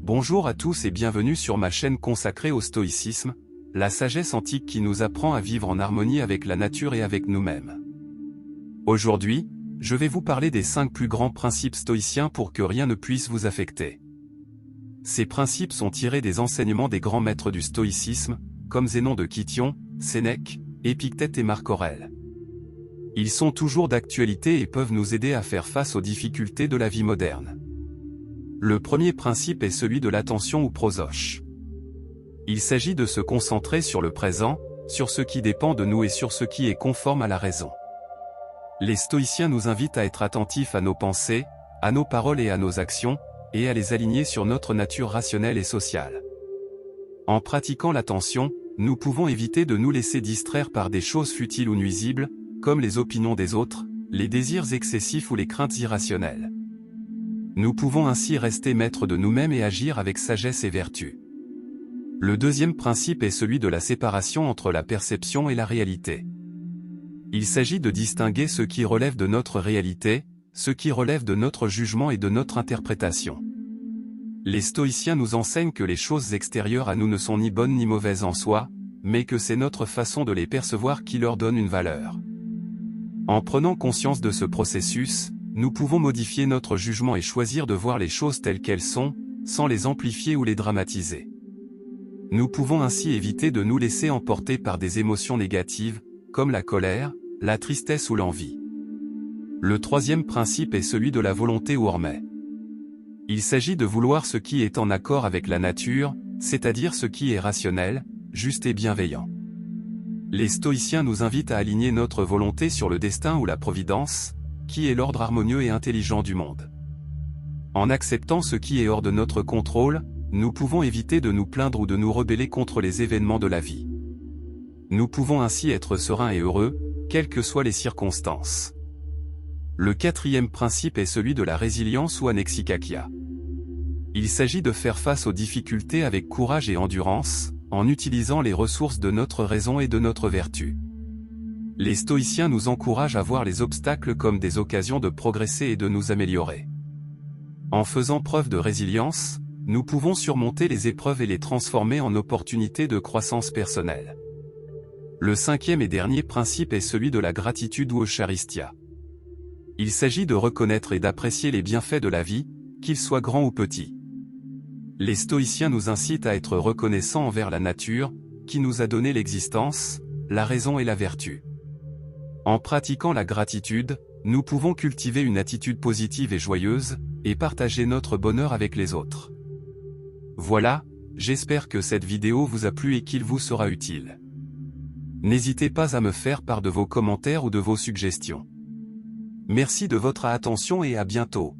Bonjour à tous et bienvenue sur ma chaîne consacrée au stoïcisme, la sagesse antique qui nous apprend à vivre en harmonie avec la nature et avec nous-mêmes. Aujourd'hui, je vais vous parler des 5 plus grands principes stoïciens pour que rien ne puisse vous affecter. Ces principes sont tirés des enseignements des grands maîtres du stoïcisme, comme Zénon de Kition, Sénèque, Épictète et Marc Aurèle. Ils sont toujours d'actualité et peuvent nous aider à faire face aux difficultés de la vie moderne. Le premier principe est celui de l'attention ou prosoche. Il s'agit de se concentrer sur le présent, sur ce qui dépend de nous et sur ce qui est conforme à la raison. Les stoïciens nous invitent à être attentifs à nos pensées, à nos paroles et à nos actions, et à les aligner sur notre nature rationnelle et sociale. En pratiquant l'attention, nous pouvons éviter de nous laisser distraire par des choses futiles ou nuisibles, comme les opinions des autres, les désirs excessifs ou les craintes irrationnelles. Nous pouvons ainsi rester maîtres de nous-mêmes et agir avec sagesse et vertu. Le deuxième principe est celui de la séparation entre la perception et la réalité. Il s'agit de distinguer ce qui relève de notre réalité, ce qui relève de notre jugement et de notre interprétation. Les stoïciens nous enseignent que les choses extérieures à nous ne sont ni bonnes ni mauvaises en soi, mais que c'est notre façon de les percevoir qui leur donne une valeur. En prenant conscience de ce processus, nous pouvons modifier notre jugement et choisir de voir les choses telles qu'elles sont, sans les amplifier ou les dramatiser. Nous pouvons ainsi éviter de nous laisser emporter par des émotions négatives, comme la colère, la tristesse ou l'envie. Le troisième principe est celui de la volonté ou hormé. Il s'agit de vouloir ce qui est en accord avec la nature, c'est-à-dire ce qui est rationnel, juste et bienveillant. Les stoïciens nous invitent à aligner notre volonté sur le destin ou la providence, qui est l'ordre harmonieux et intelligent du monde. En acceptant ce qui est hors de notre contrôle, nous pouvons éviter de nous plaindre ou de nous rebeller contre les événements de la vie. Nous pouvons ainsi être sereins et heureux, quelles que soient les circonstances. Le quatrième principe est celui de la résilience ou anexikakia. Il s'agit de faire face aux difficultés avec courage et endurance, en utilisant les ressources de notre raison et de notre vertu. Les stoïciens nous encouragent à voir les obstacles comme des occasions de progresser et de nous améliorer. En faisant preuve de résilience, nous pouvons surmonter les épreuves et les transformer en opportunités de croissance personnelle. Le cinquième et dernier principe est celui de la gratitude ou eucharistia. Il s'agit de reconnaître et d'apprécier les bienfaits de la vie, qu'ils soient grands ou petits. Les stoïciens nous incitent à être reconnaissants envers la nature, qui nous a donné l'existence, la raison et la vertu. En pratiquant la gratitude, nous pouvons cultiver une attitude positive et joyeuse, et partager notre bonheur avec les autres. Voilà, j'espère que cette vidéo vous a plu et qu'il vous sera utile. N'hésitez pas à me faire part de vos commentaires ou de vos suggestions. Merci de votre attention et à bientôt.